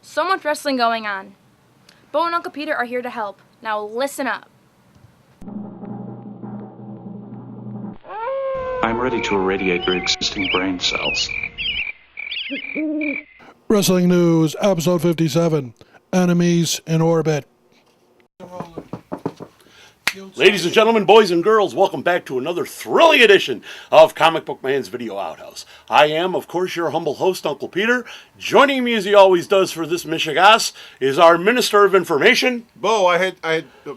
So much wrestling going on. Bo and Uncle Peter are here to help. Now listen up. I'm ready to irradiate your existing brain cells. Wrestling News, Episode 57, Enemies in Orbit. Ladies and gentlemen, boys and girls, welcome back to another thrilling edition of Comic Book Man's Video Outhouse. I am, of course, your humble host, Uncle Peter. Joining me, as he always does for this Michigas, is our Minister of Information. Bo, I had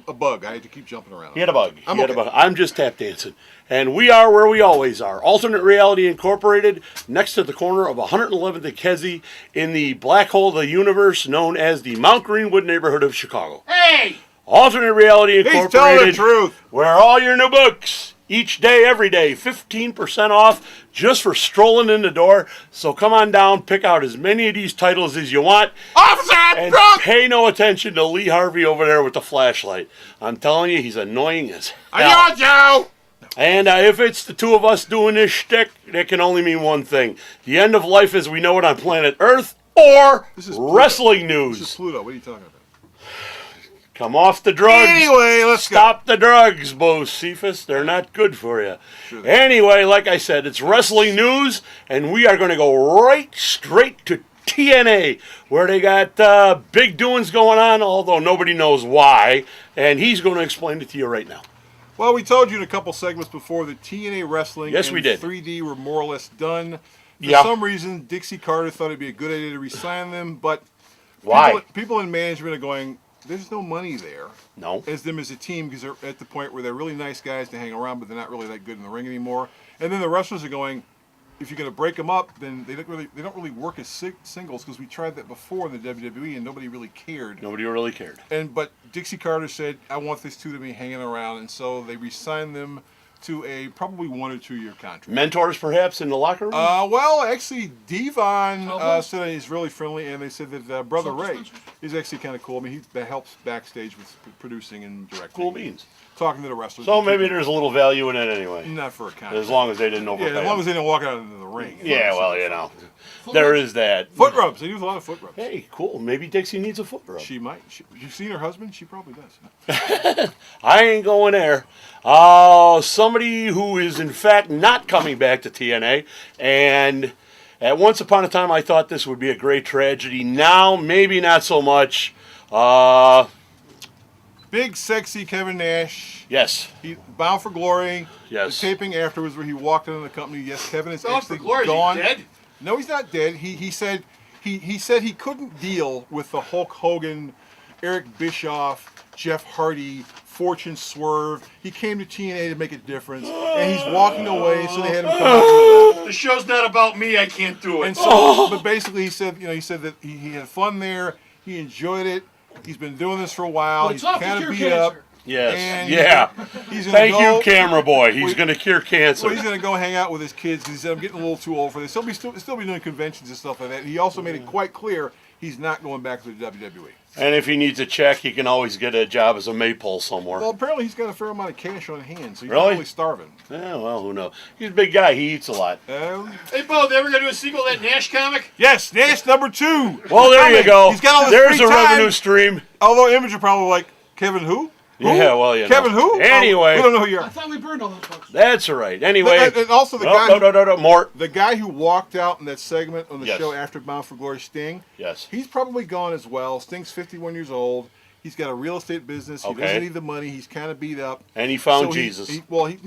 a bug. I had to keep jumping around. He had a bug. I'm okay. I'm just tap dancing. And we are where we always are. Alternate Reality Incorporated, next to the corner of 111th and Kedzie, in the black hole of the universe known as the Mount Greenwood neighborhood of Chicago. Hey! Alternate Reality Incorporated. He's telling the truth. Where all your new books, each day, every day, 15% off just for strolling in the door. So come on down, pick out as many of these titles as you want. Officer, and drunk! Pay no attention to Lee Harvey over there with the flashlight. I'm telling you, he's annoying as hell. I know, Joe! And if it's the two of us doing this shtick, it can only mean one thing. The end of life as we know it on planet Earth, or wrestling news. This is Pluto. What are you talking about? Come off the drugs. Anyway, let's Stop the drugs, Bocepheus. They're not good for you. Sure. Anyway, like I said, it's wrestling news, and we are going to go right straight to TNA, where they got big doings going on, although nobody knows why, and he's going to explain it to you right now. Well, we told you in a couple segments before that TNA Wrestling Yes, and we did. 3D were more or less done. For Yeah. some reason, Dixie Carter thought it'd be a good idea to re-sign them, but Why? people in management are going, there's no money there. No. As them as a team, because they're at the point where they're really nice guys to hang around, but they're not really that good in the ring anymore. And then the wrestlers are going, if you're going to break them up, then they don't really work as singles, because we tried that before in the WWE and nobody really cared. Nobody really cared. But Dixie Carter said, I want these two to be hanging around, and so they re-signed them to a probably 1 or 2 year contract. Mentors, perhaps, in the locker room? Well, actually, Devon said he's really friendly, and they said that Brother Ray is actually kind of cool. I mean, he helps backstage with producing and directing. Cool beans. Talking to the wrestlers. So maybe there's a little value in it anyway. Not for a contract. As long as they didn't overpay. Yeah, as long as they didn't walk out into the ring. Yeah, well, you know. There is that. Foot rubs. They use a lot of foot rubs. Hey, cool. Maybe Dixie needs a foot rub. She might. You've seen her husband? She probably does. I ain't going there. Somebody who is in fact not coming back to TNA, and at once upon a time I thought this would be a great tragedy. Now, maybe not so much. Big, sexy Kevin Nash. Yes. He bound for glory. Yes. The taping afterwards where he walked into the company. Yes, Kevin is Bound actually for glory. gone. Is he dead? No, he's not dead. He said he couldn't deal with the Hulk Hogan, Eric Bischoff, Jeff Hardy, Fortune Swerve. He came to TNA to make a difference, and he's walking away. So they had him come out. The show's not about me. I can't do it. And so, but basically, he said that he had fun there. He enjoyed it. He's been doing this for a while. He's kind of beat up. Yes. And yeah. He's gonna Thank go, you, camera boy. He's going to cure cancer. Well, he's going to go hang out with his kids because he said, I'm getting a little too old for this. He'll still be doing conventions and stuff like that. He also made it quite clear he's not going back to the WWE. And if he needs a check, he can always get a job as a maypole somewhere. Well, apparently he's got a fair amount of cash on hand, so he's Really? not really starving. Yeah, well, who knows? He's a big guy. He eats a lot. Hey, Bo, they ever going to do a sequel to that Nash comic? Yes, Nash #2. Well, there you go. He's got all this There's free a time. revenue stream. Although Image are probably like, Kevin who? Yeah, well, you Kevin know. who? Anyway. We don't know who you I are. thought we burned all those books. That's all right. Anyway. And also the guy. No, Mort. The guy who walked out in that segment on the Yes. show after Bound for Glory, Sting. Yes. He's probably gone as well. Sting's 51 years old. He's got a real estate business. He Okay. doesn't need the money. He's kind of beat up. And he found So Jesus. He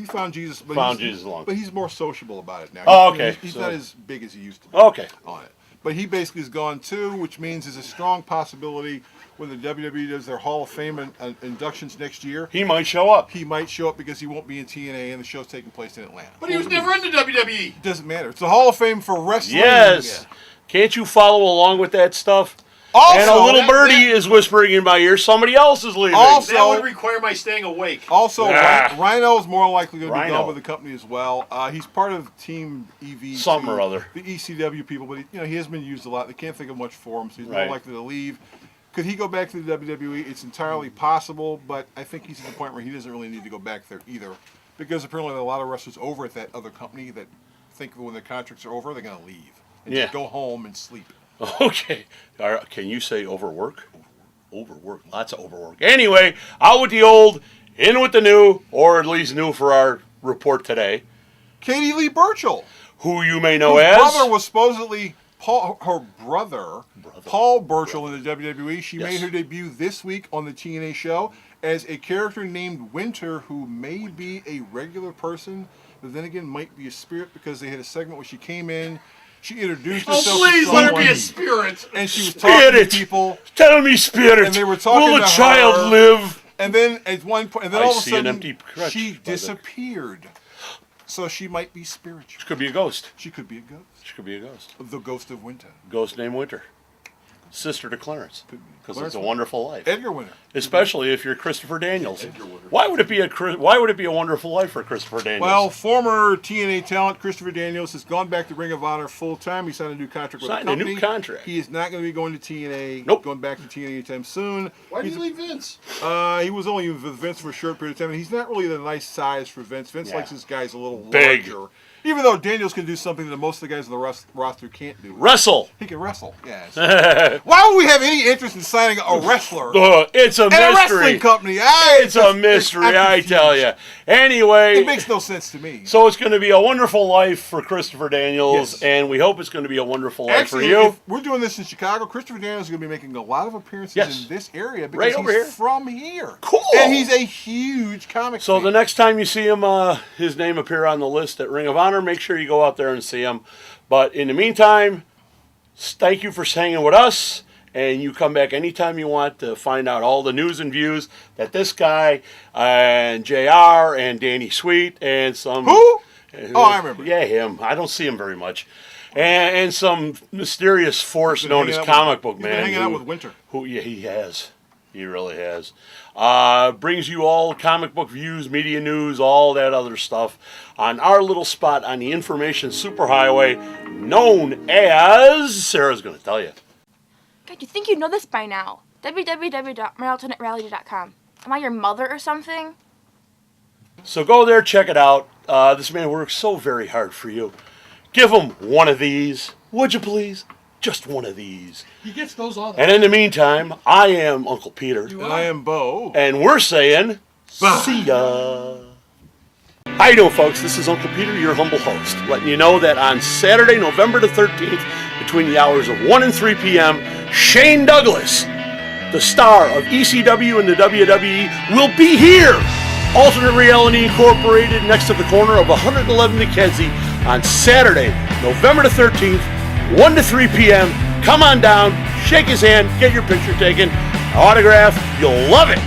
found Jesus. But But he's more sociable about it now. Oh, okay. He's So- not as big as he used to be Okay. on it. But he basically is gone too, which means there's a strong possibility when the WWE does their Hall of Fame inductions next year, He might show up. he might show up because he won't be in TNA and the show's taking place in Atlanta. But he was never in the WWE. It doesn't matter. It's the Hall of Fame for wrestling. Yes. Can't you follow along with that stuff? Also, and a little birdie is whispering in my ear, somebody else is leaving. Also- That would require my staying awake. Also, Ah. Rhino is more likely going to be Rhino. gone with the company as well. He's part of Team EV, Something or other. the ECW people, but he has been used a lot. They can't think of much for him, so he's Right. more likely to leave. Could he go back to the WWE? It's entirely possible, but I think he's at the point where he doesn't really need to go back there either, because apparently there are a lot of wrestlers over at that other company that think when their contracts are over, they're going to leave and Yeah. just go home and sleep. Okay. All right. Can you say overwork? Overwork. Lots of overwork. Anyway, out with the old, in with the new, or at least new for our report today. Katie Lee Burchill, Who you may know whose as... brother was supposedly her brother, Paul Burchill in the WWE. She made her debut this week on the TNA show as a character named Winter, who may be a regular person, but then again might be a spirit, because they had a segment where she came in, she introduced herself to Please let her someone, be a spirit. and she was talking to people, Tell me, spirit. and they were talking Will to a child her. live? and then at one point, and then I all of a see an sudden empty crutch she by the- disappeared. So she might be She spiritual. could be a ghost. She could be a ghost. She could be a ghost. The ghost of Winter. Ghost named Winter. Sister to Clarence. Because Clarence it's a wonderful life. Edgar Winter. Especially if you're Christoher Daniels. Why would it be a wonderful life for Christoher Daniels? Well, former TNA talent Christoher Daniels has gone back to Ring of Honor full time. He signed a new contract with the Signed a company. new contract. He is not going to be going to TNA. Nope. Going back to TNA anytime soon. Why did you leave Vince? He was only with Vince for a short period of time, and he's not really the nice size for Vince. Vince likes his guys a little Big. larger. Even though Daniels can do something that most of the guys on the roster can't do. Wrestle. He can wrestle. Yes. Why would we have any interest in signing a wrestler? It's a And a wrestling mystery. company. It's a mystery, I tell you. Anyway, It makes no sense to me. so it's going to be a wonderful life for Christoher Daniels, Yes. and we hope it's going to be a wonderful life Actually, for you. if we're doing this in Chicago, Christoher Daniels is going to be making a lot of appearances Yes. in this area because Right over he's here. from here. Cool. And he's a huge comic So fan. the next time you see him, his name appear on the list at Ring of Honor, make sure you go out there and see him. But in the meantime, thank you for hanging with us, and you come back anytime you want to find out all the news and views that this guy and JR and Danny Sweet and some... Who? Oh, I remember. Yeah, him. I don't see him very much. And some mysterious force He's been known hanging as out Comic with- Book he's been Man. hanging out with Winter. Yeah, he has. He really has. Brings you all comic book views, media news, all that other stuff on our little spot on the information superhighway known as... Sarah's going to tell you. God, you think you know this by now. www.myalternatereality.com. Am I your mother or something? So go there, check it out. This man works so very hard for you. Give him one of these. Would you please? Just one of these. He gets those all the And in the meantime, I am Uncle Peter. And I am Bo. And we're saying, see ya. How you doing, folks? This is Uncle Peter, your humble host, letting you know that on Saturday, November the 13th, between the hours of 1 and 3 p.m., Shane Douglas, the star of ECW and the WWE, will be here. Alternate Reality Incorporated, next to the corner of 111 McKenzie, on Saturday, November the 13th, 1 to 3 p.m. Come on down, shake his hand, get your picture taken, autograph. You'll love it.